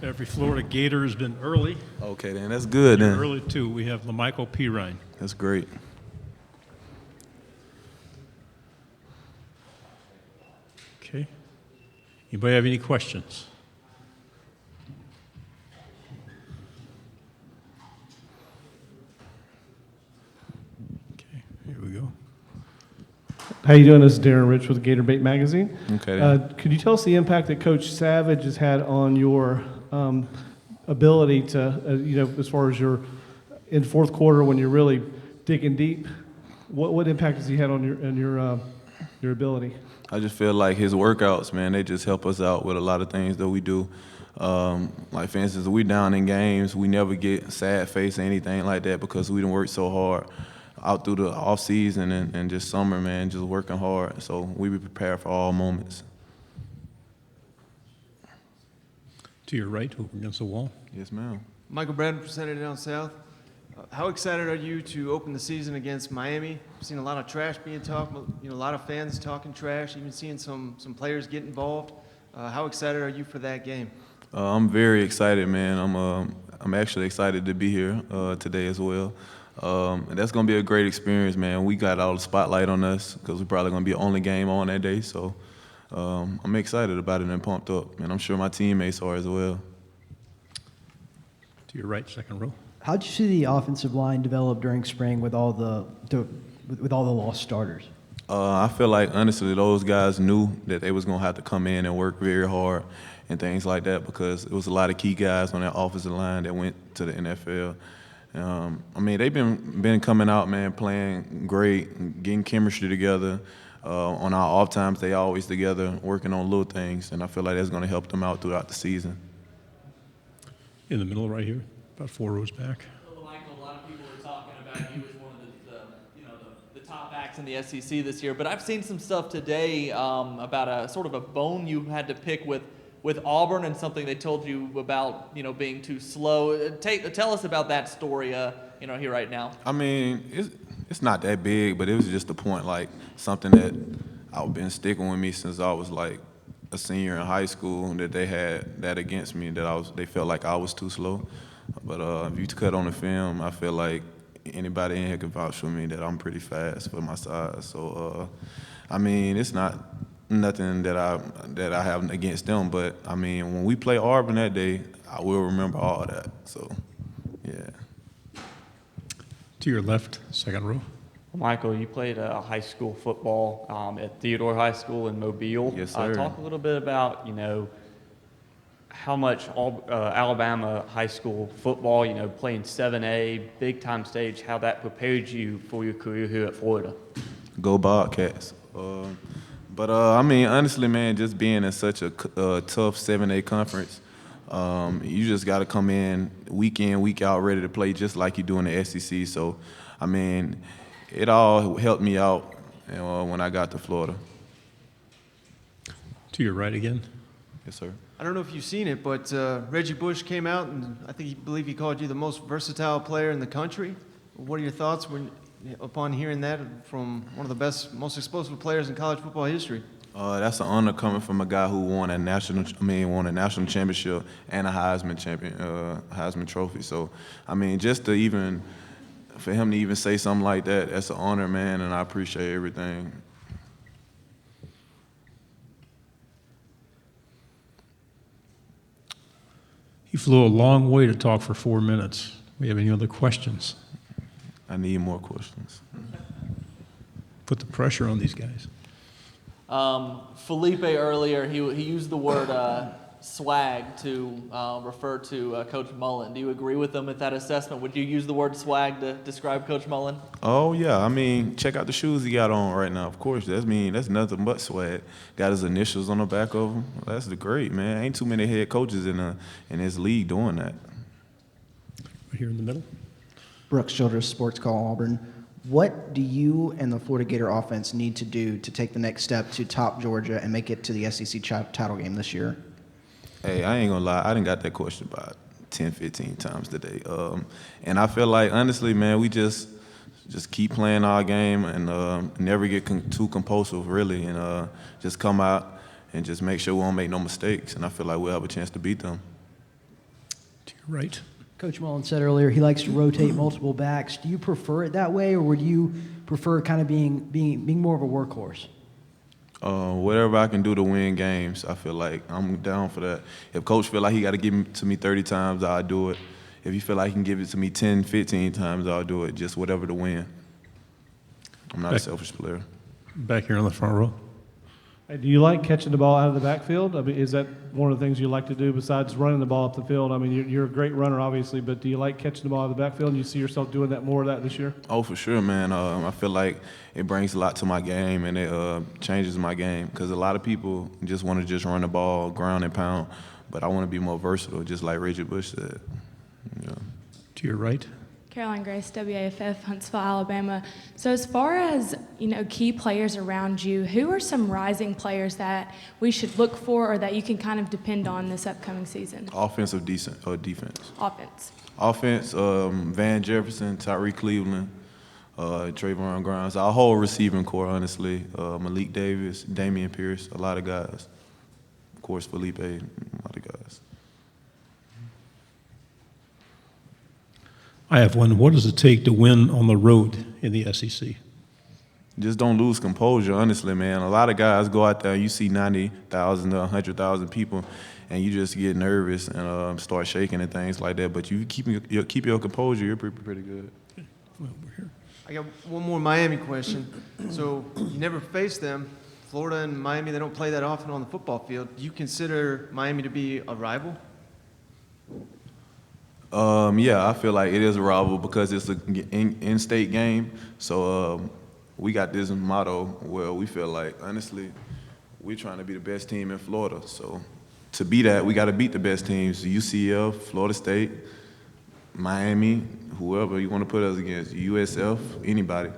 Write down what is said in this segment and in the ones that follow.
Every Florida Gator has been early. Okay, then that's good. You're Then early too. We have Lamical Perine. that's great. Okay. Anybody have any questions? Okay, here we go. How you doing? This is Darren Rich with Gator Bait Magazine. Okay. Could you tell us the impact that Coach Savage has had on your ability to, as far as your in fourth quarter when you're really digging deep? What impact has he had on your ability? I just feel like his workouts, man, they just help us out with a lot of things that we do. Like, for instance, we down in games, we never get sad face or anything like that because we done worked so hard out through the off season and just summer, man, just working hard. So we be prepared for all moments. To your right, over against the wall. Yes, ma'am. Michael Bradford, Senator down south. How excited are you to open the season against Miami? I've seen a lot of trash being talked, a lot of fans talking trash, even seeing some players get involved. How excited are you for that game? I'm very excited, man. I'm actually excited to be here today as well. And that's going to be a great experience, man. We got all the spotlight on us because we're probably going to be the only game on that day. So I'm excited about it and pumped up. And I'm sure my teammates are as well. To your right, second row. How'd you see the offensive line develop during spring with all the lost starters? I feel like, honestly, those guys knew that they was going to have to come in and work very hard and things like that because it was a lot of key guys on that offensive line that went to the NFL. I mean, they've been coming out, man, playing great, getting chemistry together. On our off times, they always together, working on little things, and I feel like that's going to help them out throughout the season. In the middle right here, about 4 rows back. Well, Michael, a lot of people are talking about you as one of the top backs in the SEC this year, but I've seen some stuff today about a sort of a bone you had to pick with Auburn and something they told you about, being too slow. Tell us about that story, here right now. I mean, it's not that big, but it was just a point, like something that I've been sticking with me since I was like a senior in high school, that they had that against me, that they felt like I was too slow. But if you cut on the film, I feel like anybody in here can vouch for me that I'm pretty fast for my size. So, I mean, it's not nothing that I have against them, but I mean, when we play Auburn that day, I will remember all that. So, yeah. To your left, second row. Michael, you played high school football at Theodore High School in Mobile. Yes, sir. Talk a little bit about, how much Alabama high school football, playing 7A, big-time stage, how that prepared you for your career here at Florida. Go Bobcats. But I mean, honestly, man, just being in such a tough 7A conference, you just got to come in, week out, ready to play just like you do in the SEC. So, I mean, it all helped me out when I got to Florida. To your right again. Yes, sir. I don't know if you've seen it, but Reggie Bush came out and I believe he called you the most versatile player in the country. What are your thoughts upon hearing that from one of the best, most explosive players in college football history? That's an honor coming from a guy who won a national championship and a Heisman Trophy. So, I mean, just for him to even say something like that, that's an honor, man, and I appreciate everything. He flew a long way to talk for 4 minutes. We have any other questions? I need more questions. Put the pressure on these guys. Felipe earlier, he used the word swag to refer to Coach Mullen. Do you agree with him at that assessment? Would you use the word swag to describe Coach Mullen? Oh, yeah. I mean, check out the shoes he got on right now. Of course, that's nothing but swag. Got his initials on the back of him. That's great, man. Ain't too many head coaches in his league doing that. Right here in the middle. Brooks Childress, Sports Call Auburn. What do you and the Florida Gator offense need to do to take the next step to top Georgia and make it to the SEC title game this year? Hey, I ain't gonna lie. I done got that question about 10, 15 times today. And I feel like, honestly, man, we just keep playing our game and never get too compulsive, really, and just come out and just make sure we don't make no mistakes. And I feel like we'll have a chance to beat them. To your right. Coach Mullen said earlier he likes to rotate multiple backs. Do you prefer it that way, or would you prefer kind of being more of a workhorse? Whatever I can do to win games, I feel like I'm down for that. If coach feel like he got to give it to me 30 times, I'll do it. If he feel like he can give it to me 10, 15 times, I'll do it. Just whatever to win. I'm not a selfish player. Back here on the front row. Hey, do you like catching the ball out of the backfield? I mean, is that one of the things you like to do besides running the ball up the field? I mean, you're a great runner, obviously, but do you like catching the ball out of the backfield, and you see yourself doing that more of that this year? Oh, for sure, man. I feel like it brings a lot to my game, and it changes my game because a lot of people just want to just run the ball, ground and pound, but I want to be more versatile, just like Reggie Bush said. Yeah. To your right. Caroline Grace, WAFF, Huntsville, Alabama. So as far as, key players around you, who are some rising players that we should look for or that you can kind of depend on this upcoming season? Offensive defense. Offense. Offense, Van Jefferson, Tyree Cleveland, Trayvon Grimes, our whole receiving core, honestly. Malik Davis, Damian Pierce, a lot of guys. Of course, Felipe, a lot of guys. I have one. What does it take to win on the road in the SEC? Just don't lose composure, honestly, man. A lot of guys go out there and you see 90,000 to 100,000 people, and you just get nervous and start shaking and things like that. But you keep your composure, you're pretty good. Well, we're here. I got one more Miami question. So you never faced them. Florida and Miami, they don't play that often on the football field. Do you consider Miami to be a rival? Yeah, I feel like it is a rival because it's an in-state game. So we got this motto where we feel like, honestly, we're trying to be the best team in Florida. So to be that, we got to beat the best teams, UCF, Florida State, Miami, whoever you want to put us against, USF, anybody.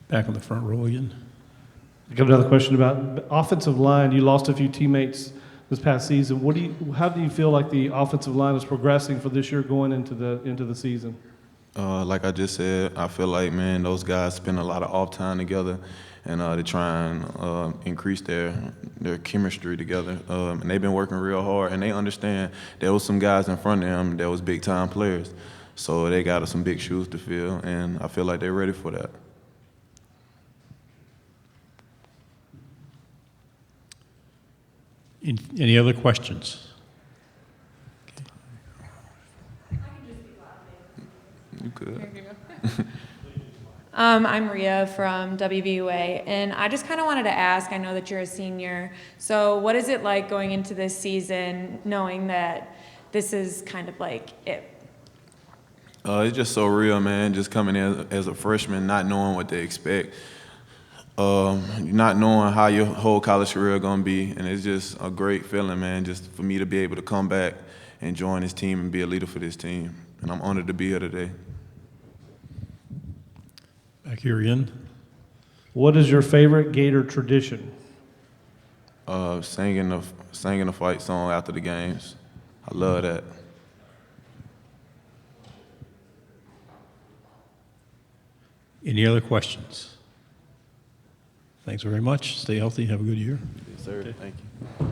Back on the front row again. I got another question about offensive line. You lost a few teammates this past season. How do you feel like the offensive line is progressing for this year going into the season? Like I just said, I feel like, man, those guys spend a lot of off time together, and they try and increase their chemistry together. And they've been working real hard, and they understand there was some guys in front of them that was big time players, so they got some big shoes to fill, and I feel like they're ready for that. Any other questions? You could. I'm Ria from WVUA, and I just kind of wanted to ask, I know that you're a senior, so what is it like going into this season knowing that this is kind of like it? It's just so real, man, just coming in as a freshman, not knowing what they expect, not knowing how your whole college career going to be, and it's just a great feeling, man, just for me to be able to come back and join this team and be a leader for this team, and I'm honored to be here today. Back here again. What is your favorite Gator tradition? Singing the fight song after the games. I love that. Any other questions? Thanks very much. Stay healthy. Have a good year. Yes, sir. Thank you.